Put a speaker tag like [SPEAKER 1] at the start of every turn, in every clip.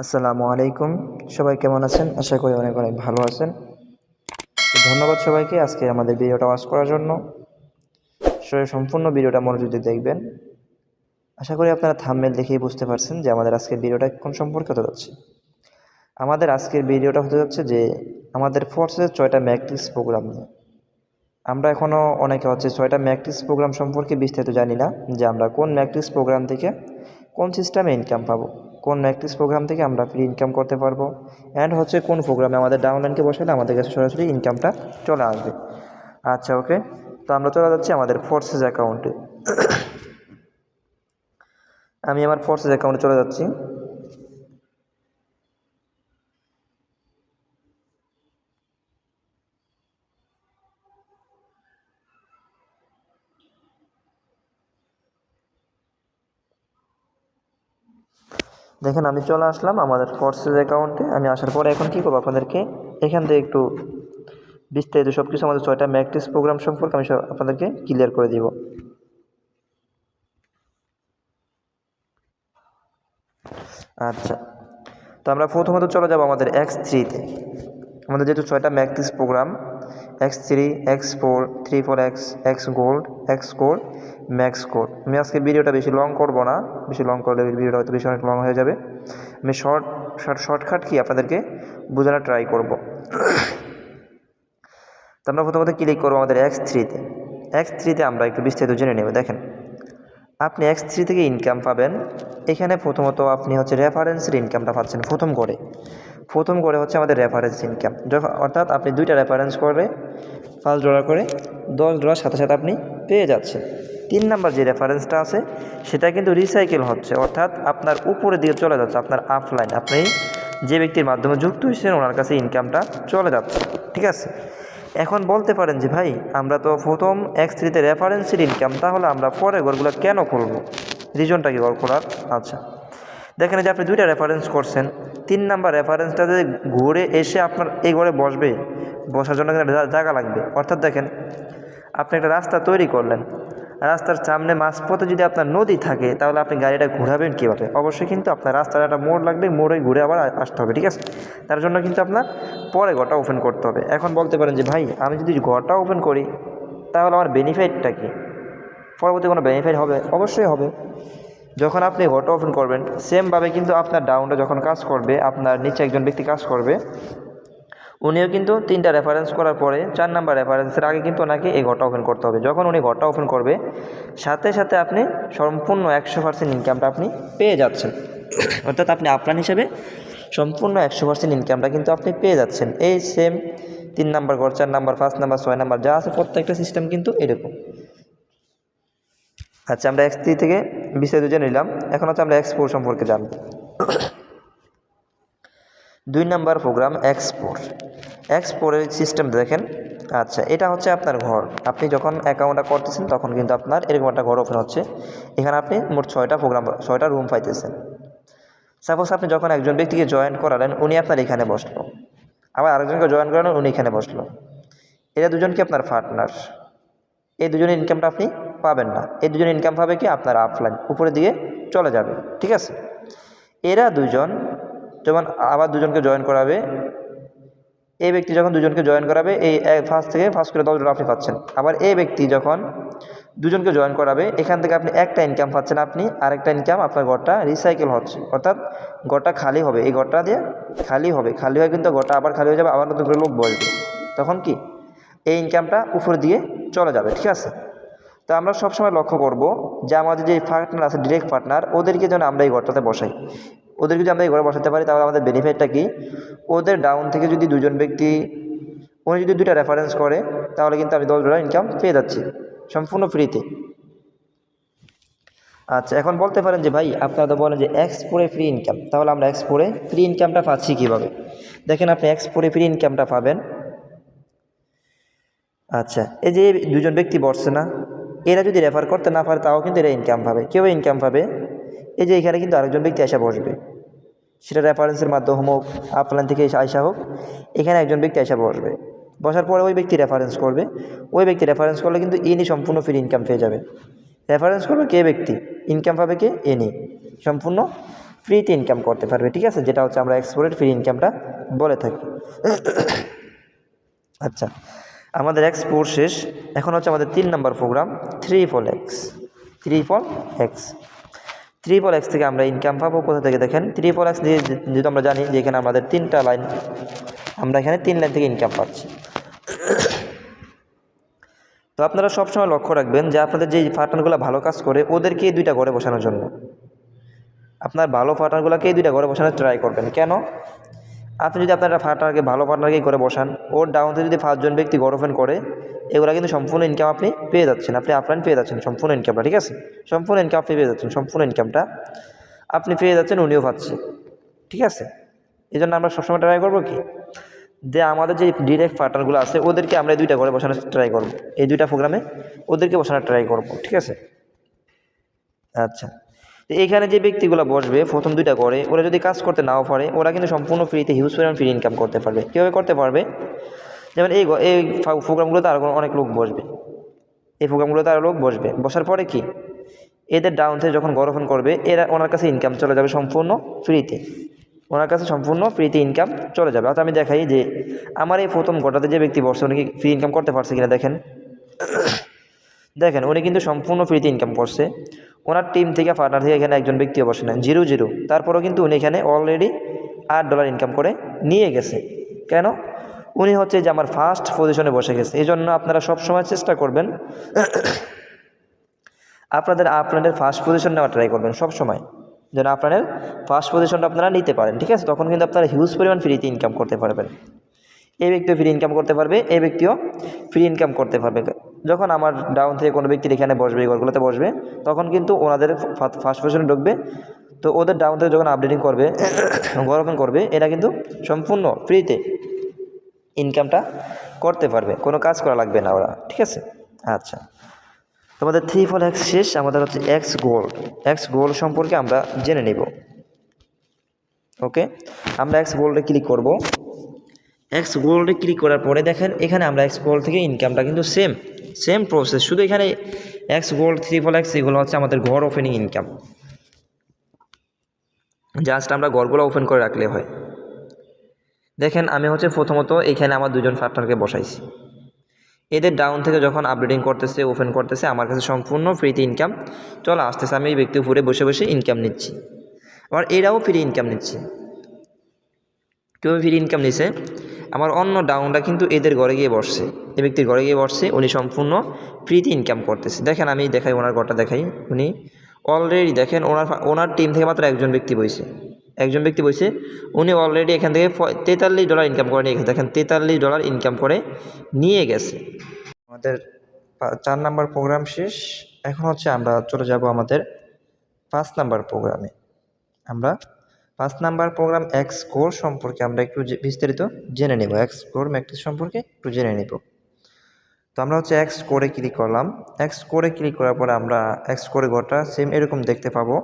[SPEAKER 1] আসসালামু আলাইকুম। সবাই কেমন আছেন? আশা করি অনেক অনেক ভালো আছেন। তো ধন্যবাদ সবাইকে আজকে আমাদের ভিডিওটা ওয়াচ করার জন্য। সম্পূর্ণ ভিডিওটা মনোযোগ দিয়ে দেখবেন। আশা করি আপনারা থাম্বনেল দেখেই বুঝতে পারছেন যে আমাদের আজকের ভিডিওটা কোন সম্পর্কে হতে যাচ্ছে। আমাদের আজকের ভিডিওটা হতে যাচ্ছে যে আমাদের ফোর্সের 6টা ম্যাট্রিক্স প্রোগ্রাম নিয়ে। আমরা এখনও অনেকে 6টা ম্যাট্রিক্স প্রোগ্রাম সম্পর্কে বিস্তারিত জানি না, যে আমরা কোন ম্যাট্রিক্স প্রোগ্রাম থেকে কোন সিস্টেমে ইনকাম পাবো, কোন ম্যাট্রিক্স প্রোগ্রাম থেকে আমরা ফ্রি ইনকাম করতে পারবো, অ্যান্ড কোন প্রোগ্রামে আমাদের ডাউনলাইনকে বসালে আমাদের কাছে সরাসরি ইনকামটা চলে আসবে। আচ্ছা, ওকে। তো আমরা চলে যাচ্ছি আমাদের ফোর্সেস অ্যাকাউন্টে। আমি আমার ফোর্সেস অ্যাকাউন্টে চলে যাচ্ছি। দেখেন, আমি চলে আসলাম আমাদের ফোর্সেস অ্যাকাউন্টে। আমি আসার পরে এখন কী করবো, আপনাদেরকে এখান থেকে একটু বিস্তারিত সব কিছু আমাদের 6টা ম্যাট্রিক্স প্রোগ্রাম সম্পর্কে আমি আপনাদেরকে ক্লিয়ার করে দিব। আচ্ছা, তো আমরা প্রথমত চলে যাব আমাদের X3-তে। আমাদের যেহেতু 6টা matrix program, X3, X4, 34X, X gold, X core, max core. আমি আজকে ভিডিওটা বেশি লং করব না, বেশি লং করলে ভিডিওটা হয়তো বেশি অনেক লং হয়ে যাবে। আমি শর্টকাট কি আপনাদেরকে বোঝানোর ট্রাই করব। তো আমরা প্রথমত ক্লিক করবো আমাদের X3-তে। X3-তে আমরা একটু বিস্তারিত জেনে নেব। দেখেন, আপনি X3 থেকে ইনকাম পাবেন। এখানে প্রথমত আপনি রেফারেন্সের ইনকামটা পাচ্ছেন প্রথম করে হচ্ছে আমাদের রেফারেন্স ইনকাম। অর্থাৎ আপনি 2টা রেফারেন্স করে $5 করে $10 সাথে সাথে আপনি পেয়ে যাচ্ছেন। 3 নাম্বার যে রেফারেন্সটা আছে সেটা কিন্তু রিসাইকেল হচ্ছে, অর্থাৎ আপনার উপরের দিকে চলে যাচ্ছে, আপনার আপলাইন, আপনি যে ব্যক্তির মাধ্যমে যুক্ত হয়েছেন ওনার কাছে ইনকামটা চলে যাচ্ছে। ঠিক আছে, এখন বলতে পারেন যে ভাই, আমরা তো প্রথম X3-তে রেফারেন্সের ইনকাম, তাহলে আমরা পরের ঘরগুলো কেন খুলব? রিজনটা কি খোলার? আচ্ছা, দেখেন যে আপনি 2টা রেফারেন্স করছেন, 3 নাম্বার রেফারেন্সটা যদি ঘুরে এসে আপনার এই ঘরে বসবে, বসার জন্য কিন্তু জায়গা লাগবে। অর্থাৎ দেখেন, আপনি একটা রাস্তা তৈরি করলেন, রাস্তার সামনে মাঝপথে যদি আপনার নদী থাকে, তাহলে আপনি গাড়িটা ঘোরাবেন কীভাবে? অবশ্যই কিন্তু আপনার রাস্তার একটা মোড় লাগবে, মোড়ে ঘুরে আবার আসতে হবে। ঠিক আছে, তার জন্য কিন্তু আপনার পরে ঘরটা ওপেন করতে হবে। এখন বলতে পারেন যে ভাই, আমি যদি ঘরটা ওপেন করি তাহলে আমার বেনিফিটটা কি? পরবর্তী কোনো বেনিফিট হবে? অবশ্যই হবে। যখন আপনি ঘরটা ওপেন করবেন, সেমভাবে কিন্তু আপনার ডাউনটা যখন কাজ করবে, আপনার নিচে একজন ব্যক্তি কাজ করবে, উনিও কিন্তু 3টা রেফারেন্স করার পরে 4 নাম্বার রেফারেন্সের আগে কিন্তু ওনাকে এই ঘরটা ওপেন করতে হবে। যখন উনি ঘরটা ওপেন করবে, সাথে সাথে আপনি সম্পূর্ণ 100% ইনকামটা আপনি পেয়ে যাচ্ছেন। অর্থাৎ আপনি আপলাইন হিসেবে সম্পূর্ণ 100% ইনকামটা কিন্তু আপনি পেয়ে যাচ্ছেন। এই সেম 3 নাম্বার ঘর, 4 নাম্বার, 5 নাম্বার, 6 নাম্বার যা আছে, প্রত্যেকটা সিস্টেম কিন্তু এরকম। আচ্ছা, আমরা X3 থেকে বিস্তারিত জেনে নিলাম। এখন হচ্ছে আমরা X4 সম্পর্কে জানব। 2 নাম্বার প্রোগ্রাম X4-এর সিস্টেম দেখেন। আচ্ছা, এটা হচ্ছে আপনার ঘর। আপনি যখন অ্যাকাউন্টটা করতেছেন তখন কিন্তু আপনার এরকম একটা ঘর ওপেন হচ্ছে। এখানে আপনি মোট 6টা রুম পাইতেছেন। সাপোজ আপনি যখন একজন ব্যক্তিকে জয়েন করালেন, উনি আপনার এখানে বসলো, আবার আরেকজনকে জয়েন করালেন, উনি এখানে বসলো। এরা দুজনকে আপনার পার্টনার। এই দুজনের ইনকামটা আপনি পাবেন না। এই দুজনের ইনকাম পাবে কি? আপনার আপলাইন উপরের দিকে চলে যাবে। ঠিক আছে, এরা দুজন যেমন আবার দুজনকে জয়েন করাবে, এই ব্যক্তি যখন দুজনকে জয়েন করাবে, এই ফার্স্ট করে $10 আপনি পাচ্ছেন। আবার এই ব্যক্তি যখন দুজনকে জয়েন করাবে, এখান থেকে আপনি একটা ইনকাম পাচ্ছেন, আপনি আরেকটা ইনকাম, আপনার ঘরটা রিসাইকেল হচ্ছে, অর্থাৎ ঘরটা খালি হবে। এই ঘরটা দিয়ে খালি হয়ে কিন্তু ঘরটা আবার খালি হয়ে যাবে, আবার নতুন করে লোক বসবে। তখন কি এই ইনকামটা উপরের দিকে চলে যাবে। ঠিক আছে, তো আমরা সবসময় লক্ষ্য করব যে আমাদের যে পার্টনার আছে, ডিরেক্ট পার্টনার, ওদেরকে যেন আমরা এই ঘরটাতে বসাই। ওদেরকে যদি আমরা এই ঘরে বসাতে পারি, তাহলে আমাদের বেনিফিটটা কি? ওদের ডাউন থেকে যদি দুজন ব্যক্তি, উনি যদি 2টা রেফারেন্স করে, তাহলে কিন্তু আমি $10 ইনকাম পেয়ে যাচ্ছি সম্পূর্ণ ফ্রিতে। আচ্ছা, এখন বলতে পারেন যে ভাই, আপনারা তো বলেন যে X4-এ ফ্রি ইনকাম, তাহলে আমরা X4-এ ফ্রি ইনকামটা পাচ্ছি কীভাবে? দেখেন, আপনি X4-এ ফ্রি ইনকামটা পাবেন। আচ্ছা, এই যে দুজন ব্যক্তি বসছে না, এরা যদি রেফার করতে না পারে, তাও কিন্তু এরা ইনকাম পাবে। কেউ ইনকাম পাবে, এই যে এখানে কিন্তু আরেকজন ব্যক্তি এসে বসবে, সেটা রেফারেন্সের মাধ্যমে হোক, আপলাইন থেকে আসা হোক, এখানে একজন ব্যক্তি এসে বসবে। বসার পরে ওই ব্যক্তি রেফারেন্স করবে, ওই ব্যক্তি রেফারেন্স করলে কিন্তু ইনি সম্পূর্ণ ফ্রি ইনকাম পেয়ে যাবে। রেফারেন্স করবে কে ব্যক্তি, ইনকাম পাবে কে? ইনি সম্পূর্ণ ফ্রিতে ইনকাম করতে পারবে, ঠিক আছে, যেটা হচ্ছে আমরা এক্সপোর্টেড ফ্রি ইনকামটা বলে থাকি। আচ্ছা, আমাদের এক্সপোর্ট শেষ, এখন হচ্ছে আমাদের 3 number program triple X. Triple X থেকে আমরা ইনকাম পাবো কোথা থেকে? দেখেন, ট্রিপল এক্স দিয়ে যেহেতু আমরা জানি যে এখানে আমাদের 3টা লাইন, আমরা এখানে 3 লাইন থেকে ইনকাম পাচ্ছি। তো আপনারা সবসময় লক্ষ্য রাখবেন যে আপনাদের যে পার্টনারগুলো ভালো কাজ করে ওদেরকে 2টা ঘরে বসানোর জন্য। আপনার ভালো পার্টনারগুলোকে 2টা ঘরে বসানোর ট্রাই করবেন। কেন? আপনি যদি আপনার ভালো পার্টনারকে করে বসান, ওর ডাউনতে যদি 5 জন ব্যক্তি ঘর ওপেন করে, এগুলো কিন্তু সম্পূর্ণ ইনকাম আপনি পেয়ে যাচ্ছেন, আপনি আপলাইন পেয়ে যাচ্ছেন সম্পূর্ণ ইনকামটা, ঠিক আছে, সম্পূর্ণ ইনকাম আপনি পেয়ে যাচ্ছেন, সম্পূর্ণ ইনকামটা আপনি পেয়ে যাচ্ছেন, উনিও পাচ্ছে, ঠিক আছে। এই জন্য আমরা সবসময় ট্রাই করবো কি, যে আমাদের যে ডিরেক্ট পার্টনারগুলো আছে ওদেরকে আমরা 2টা ঘরে বসানোর ট্রাই করবো, এই 2টা প্রোগ্রামে ওদেরকে বসানোর ট্রাই করবো, ঠিক আছে। আচ্ছা, তো এইখানে যে ব্যক্তিগুলো বসবে প্রথম 2টা ঘরে, ওরা যদি কাজ করতে নাও পারে, ওরা কিন্তু সম্পূর্ণ ফ্রিতে হিউজ পরিমাণ ফ্রি ইনকাম করতে পারবে। কীভাবে করতে পারবে? যেমন এই প্রোগ্রামগুলোতে আরও অনেক লোক বসবে, এই প্রোগ্রামগুলোতে আরও লোক বসবে, বসার পরে কি এদের ডাউন থেকে যখন ঘর ওপেন করবে, ওনার কাছে ইনকাম চলে যাবে সম্পূর্ণ ফ্রিতে, ওনার কাছে সম্পূর্ণ ফ্রিতে ইনকাম চলে যাবে। অর্থাৎ আমি দেখাই যে আমার এই প্রথম ঘরটাতে যে ব্যক্তি বসছে উনি কি ফ্রি ইনকাম করতে পারছে কিনা দেখেন। দেখেন উনি কিন্তু সম্পূর্ণ ফ্রিতে ইনকাম করছে, ওনার টিম থেকে পার্টনার থেকে এখানে একজন ব্যক্তিও বসে না, 0 তারপরেও কিন্তু উনি এখানে অলরেডি $8 ইনকাম করে নিয়ে গেছে। কেন? উনি হচ্ছে যে আমার ফার্স্ট পজিশনে বসে গেছে। এই জন্য আপনারা সবসময় চেষ্টা করবেন আপনাদের ফার্স্ট পজিশন নেওয়ার ট্রাই করবেন সবসময়, যেন আপনাদের ফার্স্ট পজিশনটা আপনারা নিতে পারেন, ঠিক আছে। তখন কিন্তু আপনারা হিউজ পরিমাণ ফ্রিতে ইনকাম করতে পারবেন। এই ব্যক্তিও ফ্রি ইনকাম করতে পারবে, এই ব্যক্তিও ফ্রি ইনকাম করতে পারবে। যখন আমার ডাউন থেকে কোনো ব্যক্তির এখানে বসবে, এই ঘরগুলোতে বসবে, তখন কিন্তু ওনাদের ফার্স্ট পজিশনে ঢুকবে। তো ওদের ডাউন থেকে যখন আপডেটিং করবে, ঘর ওপেন করবে, এরা কিন্তু সম্পূর্ণ ফ্রিতে ইনকামটা করতে পারবে, কোনো কাজ করা লাগবে না ওরা, ঠিক আছে। আচ্ছা, তোমাদের ট্রিপল এক্স শেষ, আমাদের হচ্ছে এক্স গোল্ড সম্পর্কে আমরা জেনে নিব। ওকে, আমরা এক্স গোল্ডে ক্লিক করব। এক্স গোল্ডে ক্লিক করার পরে দেখেন এখানে আমরা এক্স গোল্ড থেকে ইনকামটা কিন্তু সেম প্রসেস, শুধু এখানে এক্স গোল্ড ট্রিপল এক্স এগুলো হচ্ছে আমাদের ঘর ওপেনিং ইনকাম, জাস্ট আমরা ঘরগুলো ওপেন করে রাখলে হয়। দেখেন আমি হচ্ছে প্রথমত এখানে আমার 2জন পার্টনারকে বসাইছি, এদের ডাউন থেকে যখন আপডেটিং করতেছে, ওপেন করতেছে, আমার কাছে সম্পূর্ণ ফ্রিতে ইনকাম চলে আসতেছে। আমি এই ব্যক্তি উপরে বসে বসে ইনকাম নিচ্ছি, আবার এরাও ফ্রি ইনকাম নিচ্ছে। কেউ ফ্রি ইনকাম নিছে, আমার অন্য ডাউনটা কিন্তু এদের ঘরে গিয়ে বসছে, এই ব্যক্তির ঘরে গিয়ে বসছে, উনি সম্পূর্ণ ফ্রিতে ইনকাম করতেছে। দেখেন আমি দেখাই, ওনার ঘরটা দেখাই, উনি অলরেডি দেখেন ওনার টিম থেকে মাত্র একজন ব্যক্তি বসে, উনি অলরেডি এখান থেকে $43 ইনকাম করে নিয়ে গেছে। দেখেন $43 ইনকাম করে নিয়ে গেছে। আমাদের 4 নাম্বার প্রোগ্রাম শেষ, এখন হচ্ছে আমরা চলে যাব আমাদের 5 নাম্বার প্রোগ্রামে। আমরা 5 নাম্বার প্রোগ্রাম এক্স কোর সম্পর্কে আমরা একটু বিস্তারিত জেনে নেব, এক্স কোর ম্যাট্রিক্স সম্পর্কে একটু জেনে নেব। তো আমরা হচ্ছে এক্স কোরে ক্লিক করলাম। এক্স কোরে ক্লিক করার পরে আমরা এক্স কোরে ঘরটা সেম এরকম দেখতে পাবো।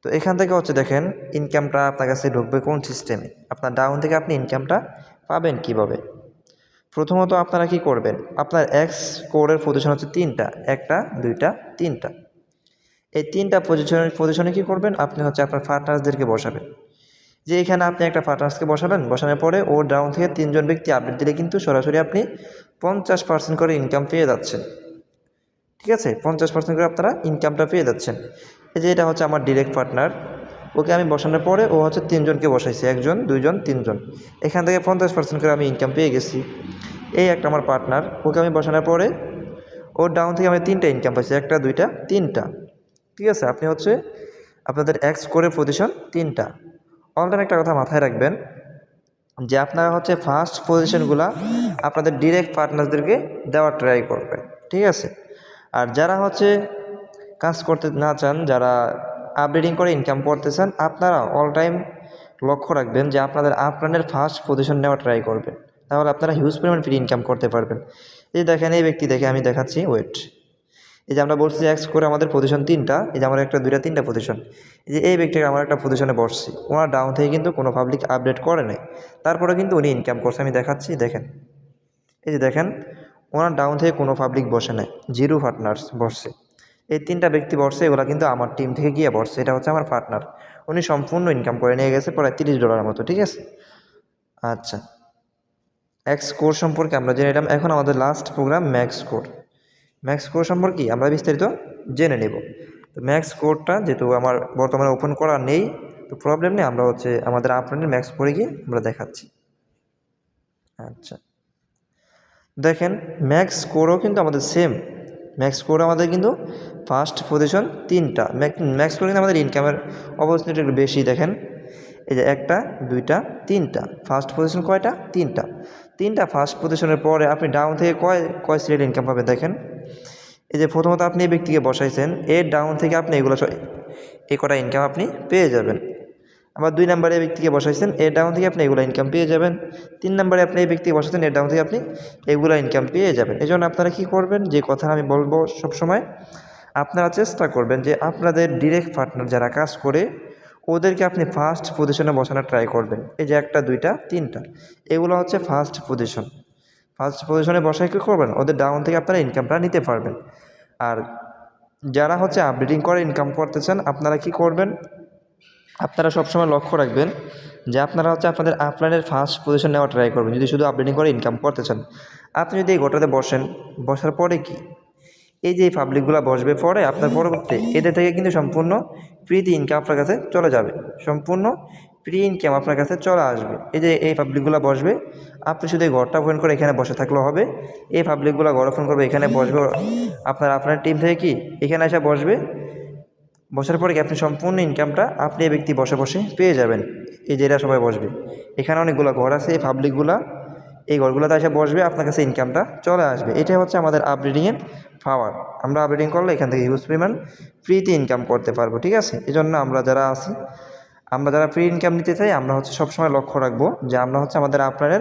[SPEAKER 1] তো এখান থেকে হচ্ছে দেখেন ইনকামটা আপনার কাছে ঢুকবে কোন সিস্টেমে, আপনার ডাউন থেকে আপনি ইনকামটা পাবেন কিভাবে। প্রথমত আপনারা কি করবেন, আপনার এক্স কোরের পজিশন হচ্ছে 3টা, 1টা 2টা 3টা। এই 3টা পজিশনে কি করবেন, আপনি হচ্ছে আপনার পার্টনার্সদেরকে বসাবেন। যে এখানে আপনি একটা পার্টনার্সকে বসানোর পরে ওর ডাউন থেকে 3 জন ব্যক্তি আপডেট দিলে কিন্তু সরাসরি আপনি 50% করে ইনকাম পেয়ে যাচ্ছেন, ঠিক আছে। 50% করে আপনারা ইনকামটা পেয়ে যাচ্ছেন। এই যে এটা হচ্ছে আমার ডিরেক্ট পার্টনার, ওকে আমি বসানোর পরে ও হচ্ছে 3 জনকে বসাইছে, 1 জন 2 জন 3 জন, এখান থেকে 50% করে আমি ইনকাম পেয়ে গেছি। এই একটা আমার পার্টনার, ওকে আমি বসানোর পরে ওর ডাউন থেকে আমি 3টা ইনকাম পাইছি, 1টা 2টা 3টা, ঠিক আছে। আপনি হচ্ছে আপনাদের এক্স কোরের পজিশন 3টা। অলটাইম একটা কথা মাথায় রাখবেন যে আপনারা হচ্ছে ফার্স্ট পজিশনগুলা আপনাদের ডিরেক্ট পার্টনারদেরকে দেওয়ার ট্রাই করবেন, ঠিক আছে। আর যারা হচ্ছে কাজ করতে না চান, যারা আপডেটিং করে ইনকাম করতে চান, আপনারা অল টাইম লক্ষ্য রাখবেন যে আপনাদের ফার্স্ট পজিশন নেওয়ার ট্রাই করবেন, তাহলে আপনারা হিউজ পরিমাণ ফ্রি ইনকাম করতে পারবেন। এই দেখেন এই ব্যক্তি দেখে আমি দেখাচ্ছি, ওয়েট, এই যে আমরা বলছি এক্স করে আমাদের পজিশন 3টা, এই যে আমার 1টা 2টা 3টা পজিশন, এই যে এই ব্যক্তিকে আমার একটা পজিশনে বসছি, ওনার ডাউন থেকে কিন্তু কোনো পাবলিক আপডেট করে নাই, তারপরে কিন্তু উনি ইনকাম করছে। আমি দেখাচ্ছি, দেখেন এই যে দেখেন ওনার ডাউন থেকে কোনো পাবলিক বসে নাই, 0 পার্টনার্স বসছে। এই 3টা ব্যক্তি বসছে, এগুলো কিন্তু আমার টিম থেকে গিয়ে বসছে, এটা হচ্ছে আমার পার্টনার। উনি সম্পূর্ণ ইনকাম করে নিয়ে গেছে প্রায় $30 মতো, ঠিক আছে। আচ্ছা, এক্স কোর সম্পর্কে আমরা জেনে নিলাম। এখন আমাদের last program Max Core. Max Core সম্পর্কে আমরা বিস্তারিত জেনে নেব। তো ম্যাক্স কোরটা যেহেতু আমার বর্তমানে ওপেন করা নেই, তো প্রবলেম নেই, আমরা হচ্ছে আমাদের আপলোডের ম্যাক্স কোরে গিয়ে আমরা দেখাচ্ছি। আচ্ছা, দেখেন ম্যাক্স কোরও কিন্তু আমাদের সেম। ম্যাক্স কোর আমাদের কিন্তু ফার্স্ট পজিশন 3টা। ম্যাক্স কোর কিন্তু আমাদের ইনকামের অপরচুনিটি একটু বেশি। দেখেন এই যে 1টা 2টা 3টা, ফার্স্ট পজিশন কয়টা? 3টা। 3টা ফার্স্ট পজিশনের পরে আপনি ডাউন থেকে কয় সিলেট ইনকাম পাবেন দেখেন। এই যে প্রথমত আপনি এই ব্যক্তিকে বসাইছেন, এর ডাউন থেকে আপনি এগুলো এই কটা ইনকাম আপনি পেয়ে যাবেন। আবার 2 নম্বরে এই ব্যক্তিকে বসাইছেন, এর ডাউন থেকে আপনি এগুলো ইনকাম পেয়ে যাবেন। 3 নম্বরে আপনি এই ব্যক্তিকে বসাইছেন, এর ডাউন থেকে আপনি এগুলো ইনকাম পেয়ে যাবেন। এই জন্য আপনারা কী করবেন, যে কথা আমি বলবো সবসময়, আপনারা চেষ্টা করবেন যে আপনাদের ডিরেক্ট পার্টনার যারা কাজ করে ওদেরকে আপনি ফার্স্ট পজিশনে বসানোর ট্রাই করবেন। এই যে 1টা 2টা 3টা, এগুলো হচ্ছে ফার্স্ট পজিশন। ফার্স্ট পজিশনে বসায় কী করবেন, ওদের ডাউন থেকে আপনারা ইনকামটা নিতে পারবেন। আর যারা হচ্ছে আপডেটিং করে ইনকাম করতে চান, আপনারা কি করবেন, আপনারা সবসময় লক্ষ্য রাখবেন যে আপনারা হচ্ছে আপনাদের আপলাইনের ফার্স্ট পজিশন নেওয়া ট্রাই করবেন যদি শুধু আপডেটিং করে ইনকাম করতে চান। আপনি যদি এই গোটাতে বসেন, বসার পরে কি এই যে এই পাবলিকগুলো বসবে পরে আপনার পরবর্তী এদের থেকে কিন্তু সম্পূর্ণ ফ্রিতে ইনকাম আপনার কাছে চলে যাবে, সম্পূর্ণ ফ্রি ইনকাম আপনার কাছে চলে আসবে। এই যে এই পাবলিকগুলো বসবে, আপনি শুধু এই ঘরটা ওপেন করে এখানে বসে থাকলেও হবে। এই পাবলিকগুলো ঘর ওপেন করবে, এখানে বসবে, আপনার টিম থেকে কি এখানে এসে বসবে। বসার পরে কি আপনি সম্পূর্ণ ইনকামটা আপনি এই ব্যক্তি বসে বসে পেয়ে যাবেন। এই যে এরা সবাই বসবে, এখানে অনেকগুলো ঘর আছে, এই পাবলিকগুলা এই ঘরগুলোতে এসে বসবে, আপনার কাছে ইনকামটা চলে আসবে। এটাই হচ্ছে আমাদের আপডেটিংয়ের পাওয়ার। আমরা আপডেটিং করলে এখান থেকে হিউজ পরিমাণ ফ্রিতে ইনকাম করতে পারবো, ঠিক আছে। এই জন্য আমরা যারা ফ্রি ইনকাম নিতে চাই, আমরা হচ্ছে সবসময় লক্ষ্য রাখবো যে আমরা হচ্ছে আমাদের আপনাদের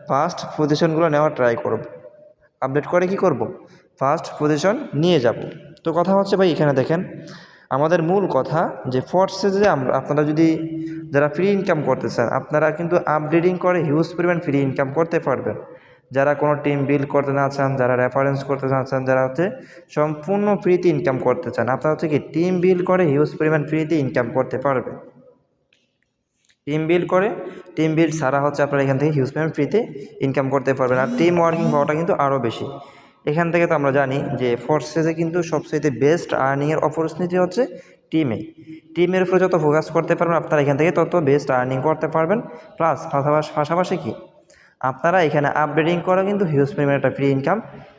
[SPEAKER 1] ফার্স্ট পজিশনগুলো নেওয়ার ট্রাই করব। আপডেট করে কি করব, ফার্স্ট পজিশন নিয়ে যাব। তো কথা হচ্ছে ভাই এখানে দেখেন আমাদের মূল কথা যে ফোর্সে যে আপনারা যদি যারা ফ্রি ইনকাম করতে চান, আপনারা কিন্তু আপডেটিং করে হিউজ পরিমাণ ফ্রি ইনকাম করতে পারবেন। যারা কোনো টিম বিল্ড করতে না চান, যারা রেফারেন্স করতে না চান, যারা হচ্ছে সম্পূর্ণ ফ্রিতে ইনকাম করতে চান, আপনারা হচ্ছে কি টিম বিল্ড করে হিউজ পরিমাণ ফ্রিতে ইনকাম করতে পারবেন। টিম বিল্ড ছাড়া হচ্ছে আপনারা এখান থেকে হিউজ পরিমাণ ফ্রিতে ইনকাম করতে পারবেন। আর টিম ওয়ার্কিং পাওয়াটা কিন্তু আরও বেশি। এখান থেকে তো আমরা জানি যে ফোর্সেসে কিন্তু সবচেয়ে বেস্ট আর্নিংয়ের অপরচুনিটি হচ্ছে টিমের উপরে যত ফোকাস করতে পারবেন আপনারা এখান থেকে তত বেস্ট আর্নিং করতে পারবেন। প্লাস পাশাপাশি কি আপনারা এখানে আপডেটিং করে কিন্তু হিউজ পরিমাণে একটা ফ্রি ইনকাম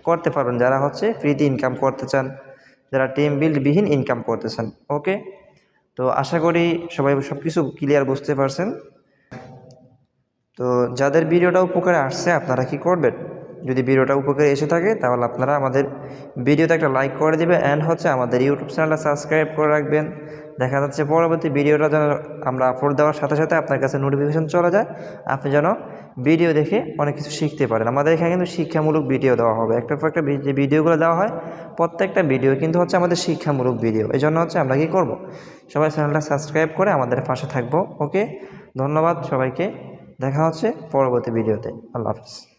[SPEAKER 1] করতে পারবেন, যারা হচ্ছে ফ্রিতে ইনকাম করতে চান, যারা টিম বিল্ডবিহীন ইনকাম করতে চান। ওকে, তো আশা করি সবাই সব কিছু ক্লিয়ার বুঝতে পারছেন। তো যাদের ভিডিওটা উপকারে আসছে আপনারা কি করবেন, যদি ভিডিওটা উপকারে এসে থাকে তাহলে আপনারা আমাদের ভিডিওতে একটা লাইক করে দেবেন অ্যান্ড হচ্ছে আমাদের ইউটিউব চ্যানেলটা সাবস্ক্রাইব করে রাখবেন। দেখা যাচ্ছে পরবর্তী ভিডিওটা যেন আমরা আপলোড দেওয়ার সাথে সাথে আপনার কাছে নোটিফিকেশন চলে যায়, আপনি যেন ভিডিও দেখে অনেক কিছু শিখতে পারেন। আমাদের এখানে কিন্তু শিক্ষামূলক ভিডিও দেওয়া হবে, একটার পর একটা যে ভিডিওগুলো দেওয়া হয় প্রত্যেকটা ভিডিও কিন্তু হচ্ছে আমাদের শিক্ষামূলক ভিডিও। এই জন্য হচ্ছে আমরা কী করব, সবাই চ্যানেলটা সাবস্ক্রাইব করে আমাদের পাশে থাকবো। ওকে, ধন্যবাদ সবাইকে, দেখা হচ্ছে পরবর্তী ভিডিওতে। আল্লাহ হাফিজ।